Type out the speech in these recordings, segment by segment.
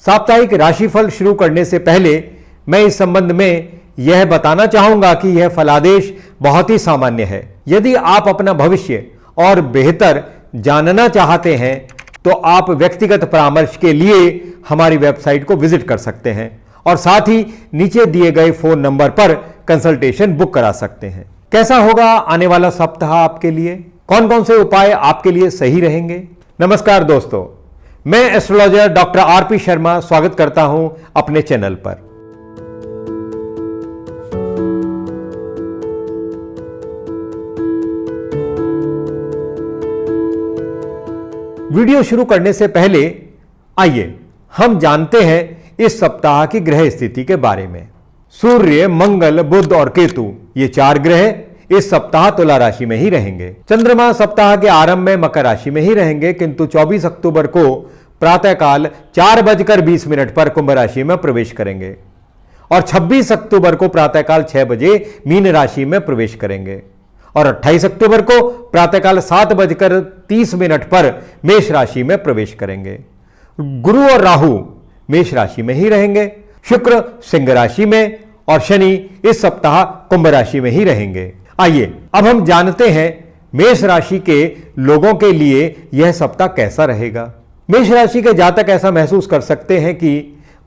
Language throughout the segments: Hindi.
साप्ताहिक राशिफल शुरू करने से पहले मैं इस संबंध में यह बताना चाहूंगा कि यह फलादेश बहुत ही सामान्य है। यदि आप अपना भविष्य और बेहतर जानना चाहते हैं तो आप व्यक्तिगत परामर्श के लिए हमारी वेबसाइट को विजिट कर सकते हैं और साथ ही नीचे दिए गए फोन नंबर पर कंसल्टेशन बुक करा सकते हैं। कैसा होगा आने वाला सप्ताह आपके लिए? कौन कौन से उपाय आपके लिए सही रहेंगे? नमस्कार दोस्तों, मैं एस्ट्रोलॉजर डॉक्टर आरपी शर्मा स्वागत करता हूं अपने चैनल पर। वीडियो शुरू करने से पहले आइए हम जानते हैं इस सप्ताह की ग्रह स्थिति के बारे में। सूर्य, मंगल, बुध और केतु ये 4 ग्रह इस सप्ताह तुला राशि में ही रहेंगे। चंद्रमा सप्ताह के आरंभ में मकर राशि में ही रहेंगे, किंतु 24 अक्टूबर को प्रातःकाल 4:20 पर कुंभ राशि में प्रवेश करेंगे और 26 अक्टूबर को प्रातःकाल 6 बजे मीन राशि में प्रवेश करेंगे और 28 अक्टूबर को प्रातःकाल 7:30 पर मेष राशि में प्रवेश करेंगे। गुरु और राहु मेष राशि में ही रहेंगे, शुक्र सिंह राशि में और शनि इस सप्ताह कुंभ राशि में ही रहेंगे। आइए अब हम जानते हैं मेष राशि के लोगों के लिए यह सप्ताह कैसा रहेगा। मेष राशि के जातक ऐसा महसूस कर सकते हैं कि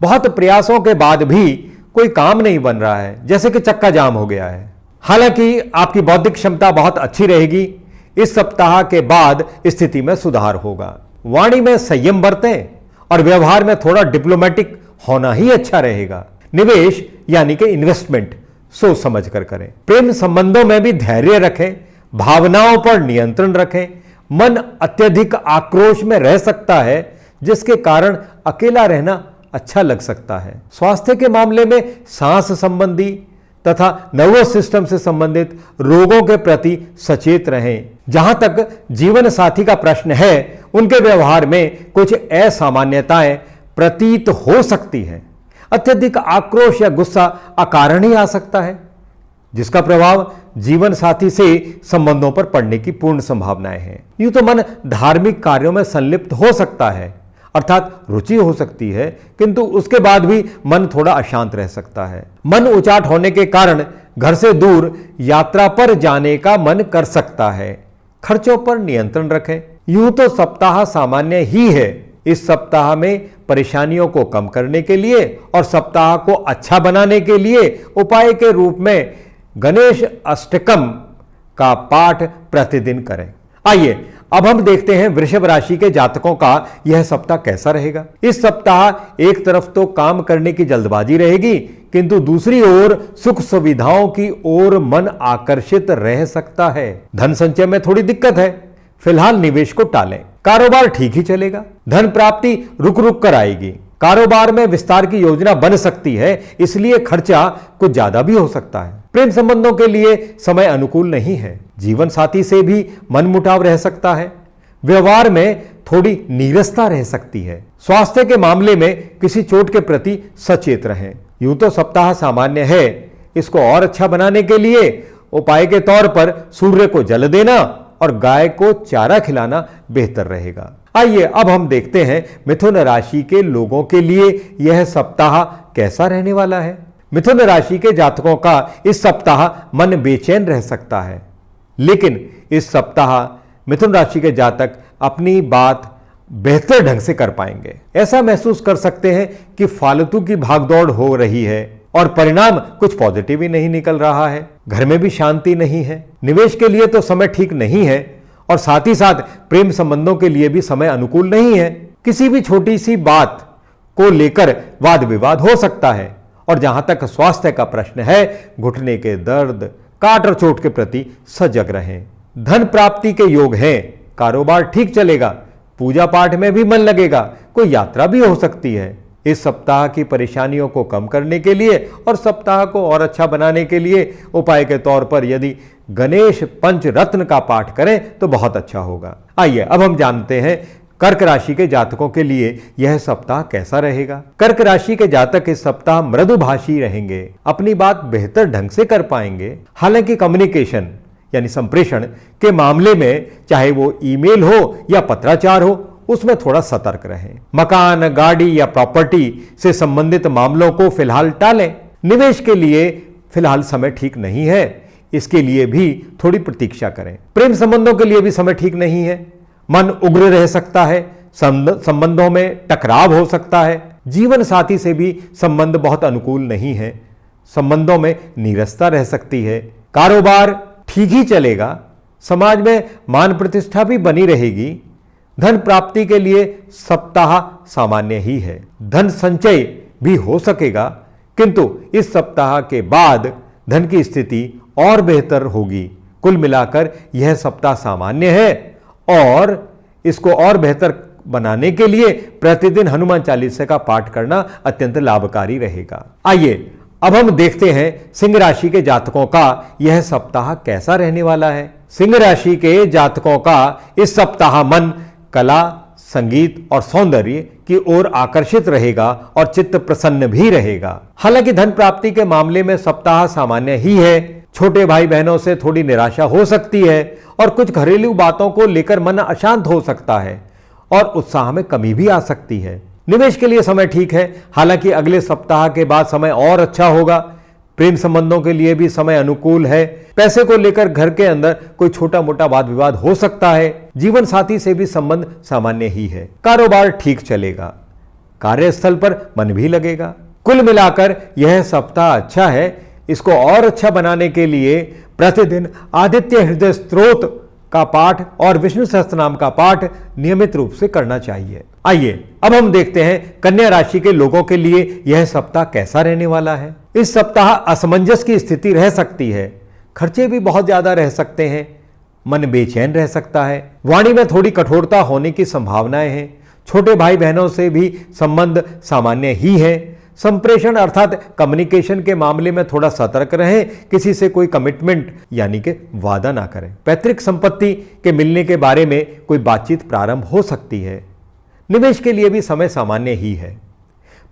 बहुत प्रयासों के बाद भी कोई काम नहीं बन रहा है, जैसे कि चक्का जाम हो गया है। हालांकि आपकी बौद्धिक क्षमता बहुत अच्छी रहेगी। इस सप्ताह के बाद स्थिति में सुधार होगा। वाणी में संयम बरतें और व्यवहार में थोड़ा डिप्लोमेटिक होना ही अच्छा रहेगा। निवेश यानी कि इन्वेस्टमेंट सोच समझ कर करें। प्रेम संबंधों में भी धैर्य रखें, भावनाओं पर नियंत्रण रखें। मन अत्यधिक आक्रोश में रह सकता है, जिसके कारण अकेला रहना अच्छा लग सकता है। स्वास्थ्य के मामले में सांस संबंधी तथा नर्वस सिस्टम से संबंधित रोगों के प्रति सचेत रहें। जहां तक जीवन साथी का प्रश्न है, उनके व्यवहार में कुछ असामान्यताएं प्रतीत हो सकती हैं। अत्यधिक आक्रोश या गुस्सा अकारण ही आ सकता है, जिसका प्रभाव जीवन साथी से संबंधों पर पड़ने की पूर्ण संभावनाएं हैं। यूं तो मन धार्मिक कार्यों में संलिप्त हो सकता है, अर्थात रुचि हो सकती है, किंतु उसके बाद भी मन थोड़ा अशांत रह सकता है। मन उचाट होने के कारण घर से दूर यात्रा पर जाने का मन कर सकता है। खर्चों पर नियंत्रण रखें। यूं तो सप्ताह सामान्य ही है। इस सप्ताह में परेशानियों को कम करने के लिए और सप्ताह को अच्छा बनाने के लिए उपाय के रूप में गणेश अष्टकम का पाठ प्रतिदिन करें। आइए अब हम देखते हैं वृषभ राशि के जातकों का यह सप्ताह कैसा रहेगा। इस सप्ताह एक तरफ तो काम करने की जल्दबाजी रहेगी, किंतु दूसरी ओर सुख सुविधाओं की ओर मन आकर्षित रह सकता है। धन संचय में थोड़ी दिक्कत है, फिलहाल निवेश को टालें। कारोबार ठीक ही चलेगा। धन प्राप्ति रुक रुक कर आएगी। कारोबार में विस्तार की योजना बन सकती है, इसलिए खर्चा कुछ ज्यादा भी हो सकता है। प्रेम संबंधों के लिए समय अनुकूल नहीं है। जीवन साथी से भी मनमुटाव रह सकता है। व्यवहार में थोड़ी नीरसता रह सकती है। स्वास्थ्य के मामले में किसी चोट के प्रति सचेत रहें। यूं तो सप्ताह सामान्य है, इसको और अच्छा बनाने के लिए उपाय के तौर पर सूर्य को जल देना और गाय को चारा खिलाना बेहतर रहेगा। आइए अब हम देखते हैं मिथुन राशि के लोगों के लिए यह सप्ताह कैसा रहने वाला है। मिथुन राशि के जातकों का इस सप्ताह मन बेचैन रह सकता है, लेकिन इस सप्ताह मिथुन राशि के जातक अपनी बात बेहतर ढंग से कर पाएंगे। ऐसा महसूस कर सकते हैं कि फालतू की भागदौड़ हो रही है और परिणाम कुछ पॉजिटिव ही नहीं निकल रहा है। घर में भी शांति नहीं है। निवेश के लिए तो समय ठीक नहीं है और साथ ही साथ प्रेम संबंधों के लिए भी समय अनुकूल नहीं है। किसी भी छोटी सी बात को लेकर वाद विवाद हो सकता है और जहां तक स्वास्थ्य का प्रश्न है, घुटने के दर्द, काट और चोट के प्रति सजग रहें। धन प्राप्ति के योग हैं। कारोबार ठीक चलेगा। पूजा पाठ में भी मन लगेगा। कोई यात्रा भी हो सकती है। इस सप्ताह की परेशानियों को कम करने के लिए और सप्ताह को और अच्छा बनाने के लिए उपाय के तौर पर यदि गणेश पंचरत्न का पाठ करें तो बहुत अच्छा होगा। आइए अब हम जानते हैं कर्क राशि के जातकों के लिए यह सप्ताह कैसा रहेगा। कर्क राशि के जातक इस सप्ताह मृदुभाषी रहेंगे। अपनी बात बेहतर ढंग से कर पाएंगे। हालांकि कम्युनिकेशन यानी संप्रेषण के मामले में चाहे वो ईमेल हो या पत्राचार हो, उसमें थोड़ा सतर्क रहें। मकान, गाड़ी या प्रॉपर्टी से संबंधित मामलों को फिलहाल टालें। निवेश के लिए फिलहाल समय ठीक नहीं है, इसके लिए भी थोड़ी प्रतीक्षा करें। प्रेम संबंधों के लिए भी समय ठीक नहीं है, मन उग्र रह सकता है, संबंधों में टकराव हो सकता है। जीवन साथी से भी संबंध बहुत अनुकूल नहीं है, संबंधों में नीरसता रह सकती है। कारोबार ठीक ही चलेगा, समाज में मान प्रतिष्ठा भी बनी रहेगी। धन प्राप्ति के लिए सप्ताह सामान्य ही है, धन संचय भी हो सकेगा, किंतु इस सप्ताह के बाद धन की स्थिति और बेहतर होगी। कुल मिलाकर यह सप्ताह सामान्य है और इसको और बेहतर बनाने के लिए प्रतिदिन हनुमान चालीसा का पाठ करना अत्यंत लाभकारी रहेगा। आइए अब हम देखते हैं सिंह राशि के जातकों का यह सप्ताह कैसा रहने वाला है। सिंह राशि के जातकों का इस सप्ताह मन कला, संगीत और सौंदर्य की ओर आकर्षित रहेगा और चित्त प्रसन्न भी रहेगा। हालांकि धन प्राप्ति के मामले में सप्ताह सामान्य ही है। छोटे भाई बहनों से थोड़ी निराशा हो सकती है और कुछ घरेलू बातों को लेकर मन अशांत हो सकता है और उत्साह में कमी भी आ सकती है। निवेश के लिए समय ठीक है, हालांकि अगले सप्ताह के बाद समय और अच्छा होगा। प्रेम संबंधों के लिए भी समय अनुकूल है। पैसे को लेकर घर के अंदर कोई छोटा मोटा वाद विवाद हो सकता है। जीवन साथी से भी संबंध सामान्य ही है। कारोबार ठीक चलेगा, कार्यस्थल पर मन भी लगेगा। कुल मिलाकर यह सप्ताह अच्छा है। इसको और अच्छा बनाने के लिए प्रतिदिन आदित्य हृदय स्तोत्र का पाठ और विष्णु सहस्त्रनाम का पाठ नियमित रूप से करना चाहिए। आइए अब हम देखते हैं कन्या राशि के लोगों के लिए यह सप्ताह कैसा रहने वाला है। इस सप्ताह असमंजस की स्थिति रह सकती है, खर्चे भी बहुत ज्यादा रह सकते हैं, मन बेचैन रह सकता है, वाणी में थोड़ी कठोरता होने की संभावनाएं हैं। छोटे भाई बहनों से भी संबंध सामान्य ही है। संप्रेषण अर्थात कम्युनिकेशन के मामले में थोड़ा सतर्क रहें, किसी से कोई कमिटमेंट यानी कि वादा ना करें। पैतृक संपत्ति के मिलने के बारे में कोई बातचीत प्रारंभ हो सकती है। निवेश के लिए भी समय सामान्य ही है।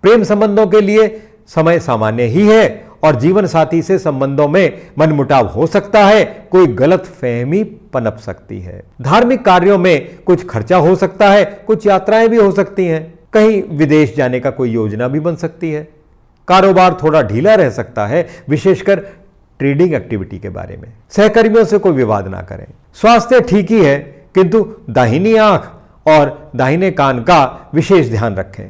प्रेम संबंधों के लिए समय सामान्य ही है और जीवन साथी से संबंधों में मनमुटाव हो सकता है, कोई गलत फहमी पनप सकती है। धार्मिक कार्यों में कुछ खर्चा हो सकता है, कुछ यात्राएं भी हो सकती हैं, कहीं विदेश जाने का कोई योजना भी बन सकती है। कारोबार थोड़ा ढीला रह सकता है, विशेषकर ट्रेडिंग एक्टिविटी के बारे में। सहकर्मियों से कोई विवाद ना करें। स्वास्थ्य ठीक ही है, किंतु दाहिनी आंख और दाहिने कान का विशेष ध्यान रखें।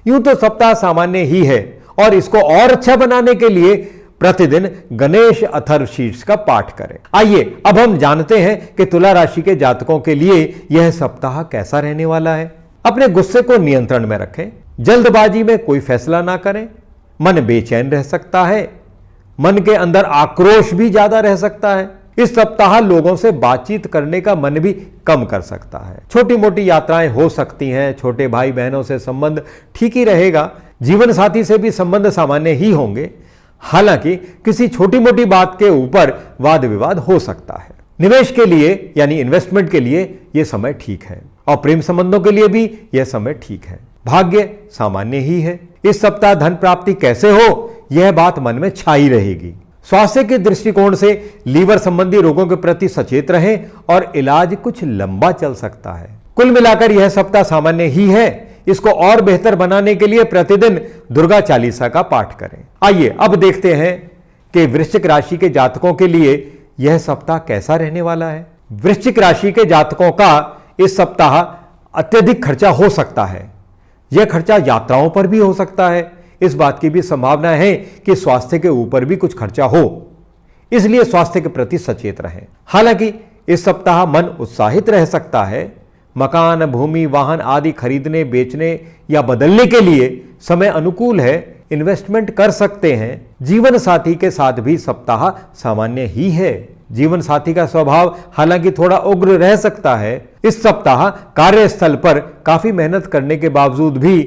यूं तो सप्ताह सामान्य ही है और इसको और अच्छा बनाने के लिए प्रतिदिन गणेश अथर्वशीर्ष का पाठ करें। आइए अब हम जानते हैं कि तुला राशि के जातकों के लिए यह सप्ताह कैसा रहने वाला है। अपने गुस्से को नियंत्रण में रखें, जल्दबाजी में कोई फैसला ना करें। मन बेचैन रह सकता है, मन के अंदर आक्रोश भी ज्यादा रह सकता है। इस सप्ताह लोगों से बातचीत करने का मन भी कम कर सकता है। छोटी मोटी यात्राएं हो सकती हैं। छोटे भाई बहनों से संबंध ठीक ही रहेगा। जीवन साथी से भी संबंध सामान्य ही होंगे, हालांकि किसी छोटी मोटी बात के ऊपर वाद विवाद हो सकता है। निवेश के लिए यानी इन्वेस्टमेंट के लिए यह समय ठीक है और प्रेम संबंधों के लिए भी यह समय ठीक है। भाग्य सामान्य ही है। इस सप्ताह धन प्राप्ति कैसे हो, यह बात मन में छाई रहेगी। स्वास्थ्य के दृष्टिकोण से लीवर संबंधी रोगों के प्रति सचेत रहें और इलाज कुछ लंबा चल सकता है। कुल मिलाकर यह सप्ताह सामान्य ही है। इसको और बेहतर बनाने के लिए प्रतिदिन दुर्गा चालीसा का पाठ करें। आइए अब देखते हैं कि वृश्चिक राशि के जातकों के लिए यह सप्ताह कैसा रहने वाला है। वृश्चिक राशि के जातकों का इस सप्ताह अत्यधिक खर्चा हो सकता है। यह खर्चा यात्राओं पर भी हो सकता है। इस बात की भी संभावना है कि स्वास्थ्य के ऊपर भी कुछ खर्चा हो, इसलिए स्वास्थ्य के प्रति सचेत रहें। हालांकि इस सप्ताह मन उत्साहित रह सकता है। मकान, भूमि, वाहन आदि खरीदने, बेचने या बदलने के लिए समय अनुकूल है। इन्वेस्टमेंट कर सकते हैं। जीवन साथी के साथ भी सप्ताह सामान्य ही है। जीवन साथी का स्वभाव हालांकि थोड़ा उग्र रह सकता है। इस सप्ताह कार्यस्थल पर काफी मेहनत करने के बावजूद भी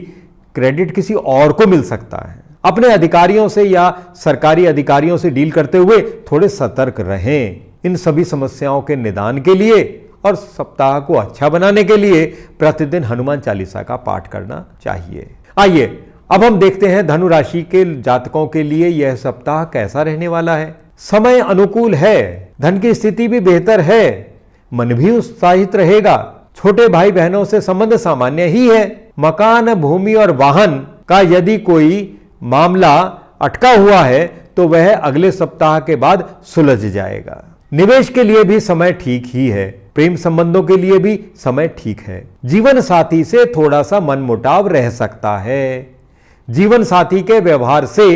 क्रेडिट किसी और को मिल सकता है। अपने अधिकारियों से या सरकारी अधिकारियों से डील करते हुए थोड़े सतर्क रहें। इन सभी समस्याओं के निदान के लिए और सप्ताह को अच्छा बनाने के लिए प्रतिदिन हनुमान चालीसा का पाठ करना चाहिए। आइए अब हम देखते हैं धनु राशि के जातकों के लिए यह सप्ताह कैसा रहने वाला है। समय अनुकूल है, धन की स्थिति भी बेहतर है, मन भी उत्साहित रहेगा। छोटे भाई बहनों से संबंध सामान्य ही है। मकान, भूमि और वाहन का यदि कोई मामला अटका हुआ है तो वह अगले सप्ताह के बाद सुलझ जाएगा। निवेश के लिए भी समय ठीक ही है। प्रेम संबंधों के लिए भी समय ठीक है। जीवन साथी से थोड़ा सा मनमुटाव रह सकता है। जीवन साथी के व्यवहार से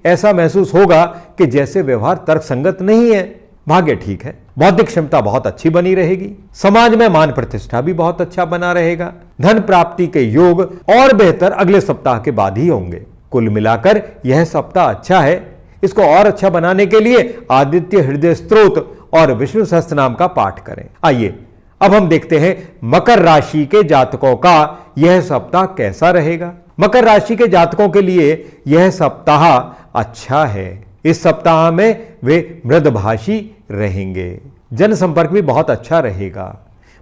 ऐसा महसूस होगा कि जैसे व्यवहार तर्कसंगत नहीं है। भाग्य ठीक है। बौद्धिक क्षमता बहुत अच्छी बनी रहेगी। समाज में मान प्रतिष्ठा भी बहुत अच्छा बना रहेगा। धन प्राप्ति के योग और बेहतर अगले सप्ताह के बाद ही होंगे। कुल मिलाकर यह सप्ताह अच्छा है। इसको और अच्छा बनाने के लिए आदित्य हृदय स्तोत्र और विष्णु सहस्त्र नाम का पाठ करें। आइए अब हम देखते हैं मकर राशि के जातकों का यह सप्ताह कैसा रहेगा। मकर राशि के जातकों के लिए यह सप्ताह अच्छा है। इस सप्ताह में वे मृदभाषी रहेंगे। जनसंपर्क भी बहुत अच्छा रहेगा।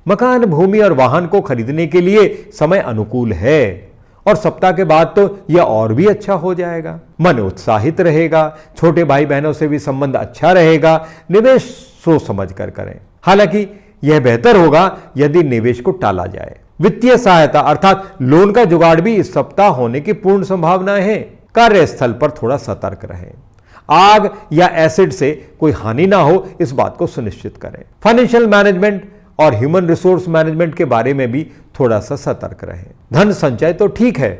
मकान, भूमि और वाहन को खरीदने के लिए समय अनुकूल है और सप्ताह के बाद तो यह और भी अच्छा हो जाएगा। मन उत्साहित रहेगा। छोटे भाई बहनों से भी संबंध अच्छा रहेगा। निवेश सोच समझ कर करें। हालांकि यह बेहतर होगा यदि निवेश को टाला जाए। वित्तीय सहायता अर्थात लोन का जुगाड़ भी इस सप्ताह होने की पूर्ण संभावनाएं हैं। कार्यस्थल पर थोड़ा सतर्क रहें। आग या एसिड से कोई हानि ना हो इस बात को सुनिश्चित करें। फाइनेंशियल मैनेजमेंट और ह्यूमन रिसोर्स मैनेजमेंट के बारे में भी थोड़ा सा सतर्क रहें। धन संचय तो ठीक है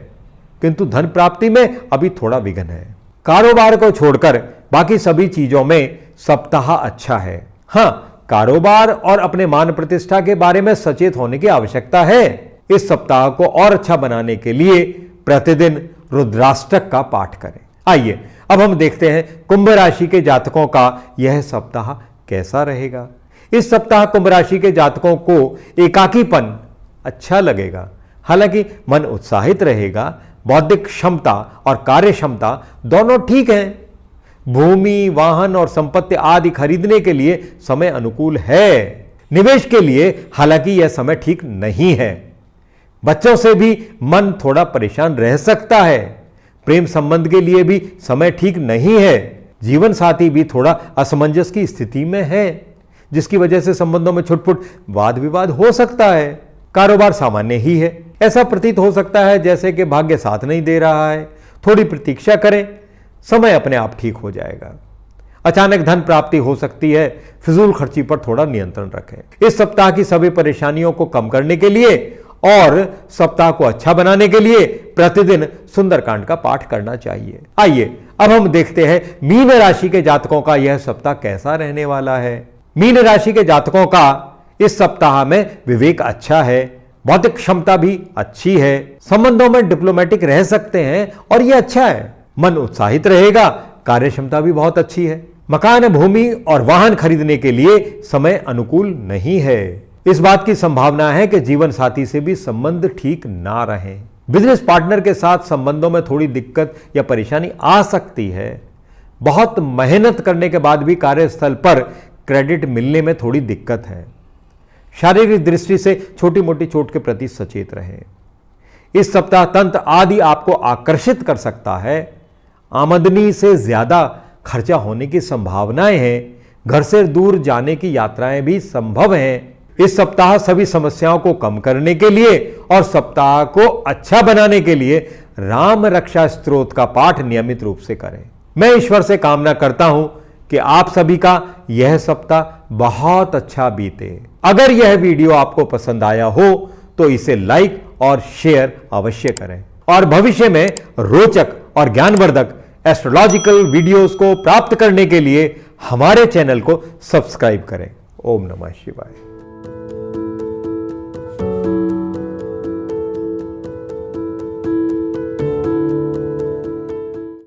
किंतु धन प्राप्ति में अभी थोड़ा विघ्न है। कारोबार को छोड़कर बाकी सभी चीजों में सप्ताह अच्छा है। हां, कारोबार और अपने मान प्रतिष्ठा के बारे में सचेत होने की आवश्यकता है। इस सप्ताह को और अच्छा बनाने के लिए प्रतिदिन रुद्राष्टक का पाठ करें। आइए अब हम देखते हैं कुंभ राशि के जातकों का यह सप्ताह कैसा रहेगा। इस सप्ताह कुंभ राशि के जातकों को एकाकीपन अच्छा लगेगा। हालांकि मन उत्साहित रहेगा। बौद्धिक क्षमता और कार्य क्षमता दोनों ठीक हैं। भूमि, वाहन और संपत्ति आदि खरीदने के लिए समय अनुकूल है। निवेश के लिए हालांकि यह समय ठीक नहीं है। बच्चों से भी मन थोड़ा परेशान रह सकता है। प्रेम संबंध के लिए भी समय ठीक नहीं है। जीवन साथी भी थोड़ा असमंजस की स्थिति में है जिसकी वजह से संबंधों में छुटपुट वाद विवाद हो सकता है। कारोबार सामान्य ही है। ऐसा प्रतीत हो सकता है जैसे कि भाग्य साथ नहीं दे रहा है। थोड़ी प्रतीक्षा करें, समय अपने आप ठीक हो जाएगा। अचानक धन प्राप्ति हो सकती है। फिजूल खर्ची पर थोड़ा नियंत्रण रखें। इस सप्ताह की सभी परेशानियों को कम करने के लिए और सप्ताह को अच्छा बनाने के लिए प्रतिदिन सुंदरकांड का पाठ करना चाहिए। आइए अब हम देखते हैं मीन राशि के जातकों का यह सप्ताह कैसा रहने वाला है। मीन राशि के जातकों का इस सप्ताह में विवेक अच्छा है। बौद्धिक क्षमता भी अच्छी है। संबंधों में डिप्लोमेटिक रह सकते हैं और यह अच्छा है। मन उत्साहित रहेगा। कार्य क्षमता भी बहुत अच्छी है। मकान, भूमि और वाहन खरीदने के लिए समय अनुकूल नहीं है। इस बात की संभावना है कि जीवन साथी से भी संबंध ठीक ना रहे। बिजनेस पार्टनर के साथ संबंधों में थोड़ी दिक्कत या परेशानी आ सकती है। बहुत मेहनत करने के बाद भी कार्यस्थल पर क्रेडिट मिलने में थोड़ी दिक्कत है। शारीरिक दृष्टि से छोटी मोटी चोट के प्रति सचेत रहें। इस सप्ताह तंत्र आदि आपको आकर्षित कर सकता है। आमदनी से ज्यादा खर्चा होने की संभावनाएं हैं। घर से दूर जाने की यात्राएं भी संभव हैं। इस सप्ताह सभी समस्याओं को कम करने के लिए और सप्ताह को अच्छा बनाने के लिए राम रक्षा स्तोत्र का पाठ नियमित रूप से करें। मैं ईश्वर से कामना करता हूं कि आप सभी का यह सप्ताह बहुत अच्छा बीते। अगर यह वीडियो आपको पसंद आया हो तो इसे लाइक और शेयर अवश्य करें और भविष्य में रोचक और ज्ञानवर्धक एस्ट्रोलॉजिकल वीडियोस को प्राप्त करने के लिए हमारे चैनल को सब्सक्राइब करें। ओम नमः शिवाय।